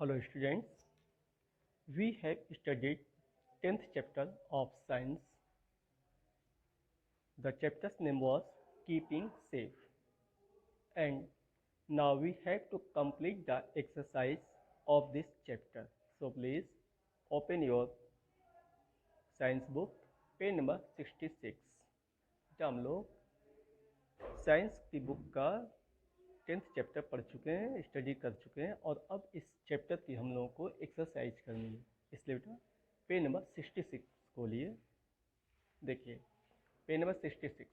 Hello students, we have studied 10th chapter of science. The chapter's name was Keeping Safe, and now we have to complete the exercise of this chapter. So please open your science book, page number 66. तो हम लोग science की book का 10th chapter पढ़ चुके हैं, study कर चुके हैं और अब इस चैप्टर की हम लोगों को एक्सरसाइज करनी है। इसलिए बेटा पेज नंबर 66 खोलिए। देखिए पेज नंबर 66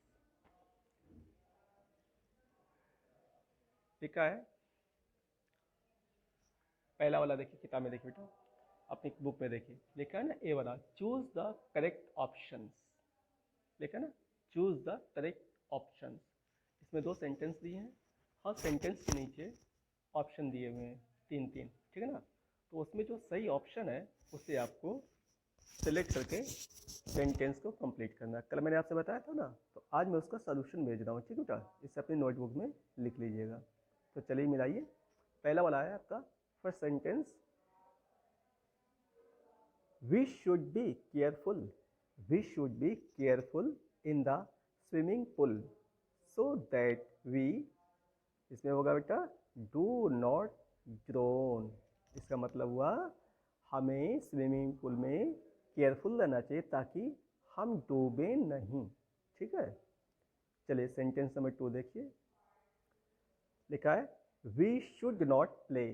लिखा है, पहला वाला देखिए, किताब में देखिए बेटा, अपनी बुक में देखिए, लिखा है ना ए वाला, चूज द करेक्ट ऑप्शंस। लिखा है ना, चूज द करेक्ट ऑप्शंस। इसमें 2 सेंटेंस दिए हैं, हर सेंटेंस के नीचे ऑप्शन दिए हुए हैं 3-3, ठीक है ना। तो उसमें जो सही ऑप्शन है उसे आपको सेलेक्ट करके सेंटेंस को कंप्लीट करना है। कल मैंने आपसे बताया था ना, तो आज मैं उसका सॉल्यूशन भेज रहा हूँ, ठीक है बेटा। इसे अपनी नोटबुक में लिख लीजिएगा। तो चलिए मिलाइए। पहला वाला है आपका first sentence, we should be careful, we should be careful in the swimming pool so that we, इसमें होगा बेटा डू नॉट ड्रोन। इसका मतलब हुआ हमें स्विमिंग पूल में केयरफुल रहना चाहिए ताकि हम डूबे नहीं, ठीक है। चलिए सेंटेंस नंबर 2 देखिए, लिखा है we should not play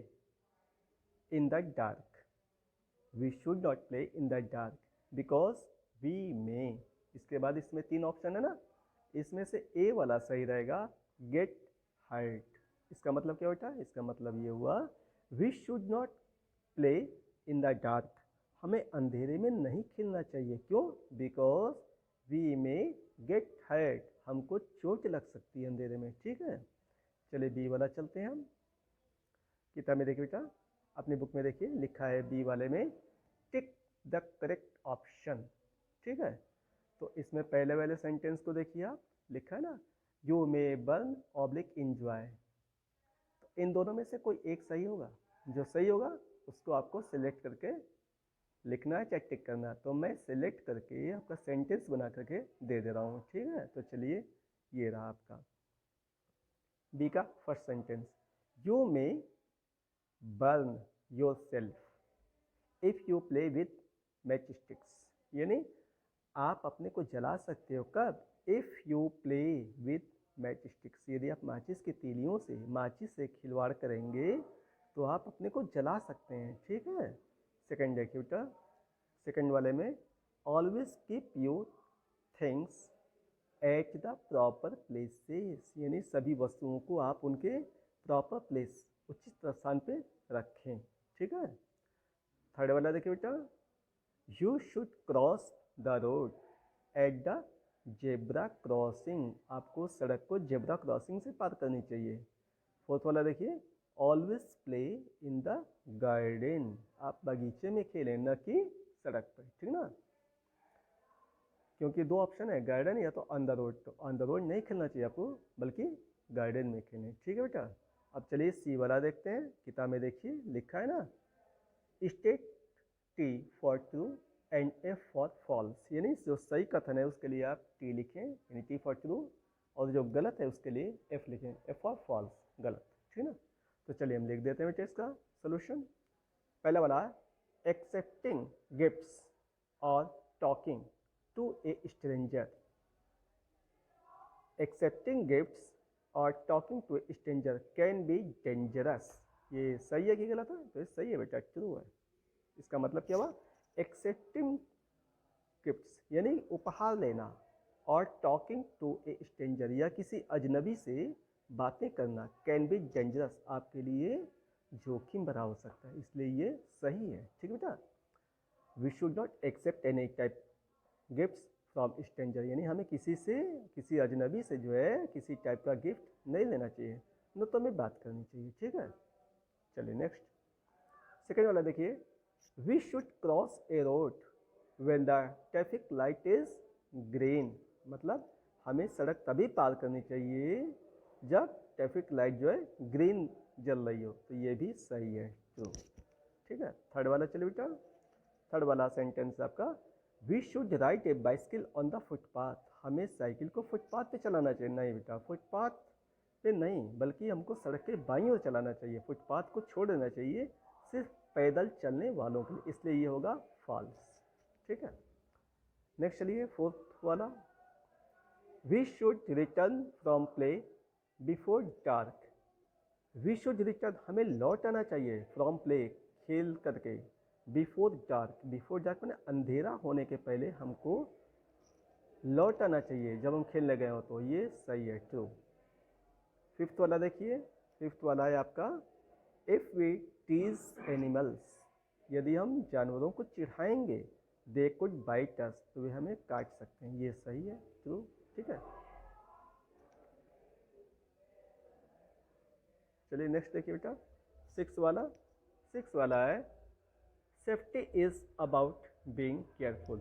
in the dark, we should not play in the dark because we may. इसके बाद इसमें 3 ऑप्शन है ना, इसमें से ए वाला सही रहेगा, गेट हर्ट। इसका मतलब क्या बेटा, इसका मतलब ये हुआ we should not play in the dark, हमें अंधेरे में नहीं खेलना चाहिए। क्यों? Because we may get hurt, हमको चोट लग सकती है अंधेरे में, ठीक है। चलिए बी वाला चलते हैं हम। किताब में देखिए बेटा, अपनी बुक में देखिए, लिखा है बी वाले में टिक द करेक्ट ऑप्शन, ठीक है। तो इसमें पहले वाले सेंटेंस को देखिए आप, लिखा है ना you may burn oblique enjoy. तो इन दोनों में से कोई एक सही होगा, जो सही होगा उसको आपको सिलेक्ट करके लिखना है, चाहे टिक करना है। तो मैं सिलेक्ट करके आपका सेंटेंस बना करके दे दे रहा हूँ, ठीक है। तो चलिए ये रहा आपका बी का first sentence, you may burn your self if you play with match sticks, यानी आप अपने को जला सकते हो कब, if you play with match sticks, यदि आप माचिस की तीलियों से, माचिस से खिलवाड़ करेंगे तो आप अपने को जला सकते हैं, ठीक है। सेकंड देखिए बेटा, सेकंड वाले में always keep your things at the proper places, यानी सभी वस्तुओं को आप उनके प्रॉपर प्लेस, उचित स्थान पे रखें, ठीक है। थर्ड वाला देखिए बेटा, you should cross the road at the zebra crossing, आपको सड़क को जेब्रा क्रॉसिंग से पार करनी चाहिए। फोर्थ वाला देखिए, always play in the garden, आप बगीचे में खेलें न कि सड़क पर, ठीक ना। क्योंकि 2 ऑप्शन है, गार्डन या तो ऑन द रोड, तो ऑन द रोड नहीं खेलना चाहिए आपको, बल्कि गार्डन में खेलें, ठीक है बेटा। अब चलिए सी वाला देखते हैं। किताब में देखिए, लिखा है ना state T for true and F for false, यानी जो सही कथन है उसके लिए आप टी लिखें, यानी टी फॉर ट्रू, और जो गलत है उसके लिए एफ लिखें, एफ फॉर फॉल्स, गलत, ठीक है ना। तो चलिए हम लिख देते हैं बेटे इसका सोल्यूशन। पहला वाला एक्सेप्टिंग गिफ्ट्स और talking to a stranger, accepting gifts और talking to a stranger can be dangerous, ये सही है कि गलत है? तो ये सही है बेटा, ट्रू है। इसका मतलब क्या हुआ, एक्सेप्टिंग गिफ्ट्स यानी उपहार लेना, और टॉकिंग टू ए स्ट्रेंजर या किसी अजनबी से बातें करना, कैन बी डेंजरस, आपके लिए जोखिम भरा हो सकता है, इसलिए ये सही है, ठीक है बेटा। We should not accept any type gifts from stranger, यानी हमें किसी से, किसी अजनबी से जो है किसी टाइप का गिफ्ट नहीं लेना चाहिए, न तो हमें बात करनी चाहिए, ठीक है। चलिए नेक्स्ट, सेकेंड वाला देखिए, we should cross a road when the traffic light is green, मतलब हमें सड़क तभी पार करनी चाहिए जब ट्रैफिक लाइट जो है ग्रीन जल रही हो, तो ये भी सही है, ट्रू। ठीक है। थर्ड वाला चलिए बेटा, थर्ड वाला सेंटेंस आपका, we should ride a bicycle on the footpath. हमें साइकिल को फुटपाथ पे चलाना चाहिए। नहीं बेटा, फुटपाथ पे नहीं, बल्कि हमको सड़क के बाईं ओर चलाना चाहिए। फुटपाथ को छोड़ देना चाहिए सिर्फ पैदल चलने वालों के लिए, इसलिए ये होगा फॉल्स। ठीक है। नेक्स्ट चलिए फोर्थ वाला, we should return from play before dark. We should return, हमें लौट आना चाहिए, फ्रॉम प्ले, खेल करके, बिफोर डार्क, बिफोर डार्क मैंने अंधेरा होने के पहले हमको लौट आना चाहिए जब हम खेलने गए हो, तो ये सही है, ट्रू। फिफ्थ वाला देखिए, फिफ्थ वाला है आपका, इफ़ वी टीज एनिमल्स, यदि हम जानवरों को चिढ़ाएंगे, दे कुड बाइट अस, तो वे हमें काट सकते हैं, ये सही है, ट्रू। ठीक है। चलिए नेक्स्ट देखिए बेटा, सिक्स वाला है, safety is about being careful.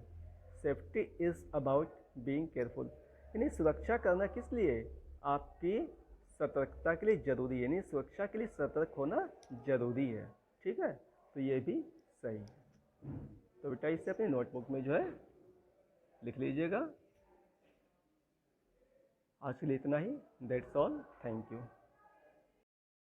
Safety is about being careful, यानी सुरक्षा करना किस लिए, आपकी सतर्कता के लिए जरूरी है, यानी सुरक्षा के लिए सतर्क होना जरूरी है। ठीक है, तो ये भी सही है। तो बेटा इसे अपनी नोटबुक में जो है लिख लीजिएगा। आज के लिए इतना ही, दैट्स ऑल, थैंक यू।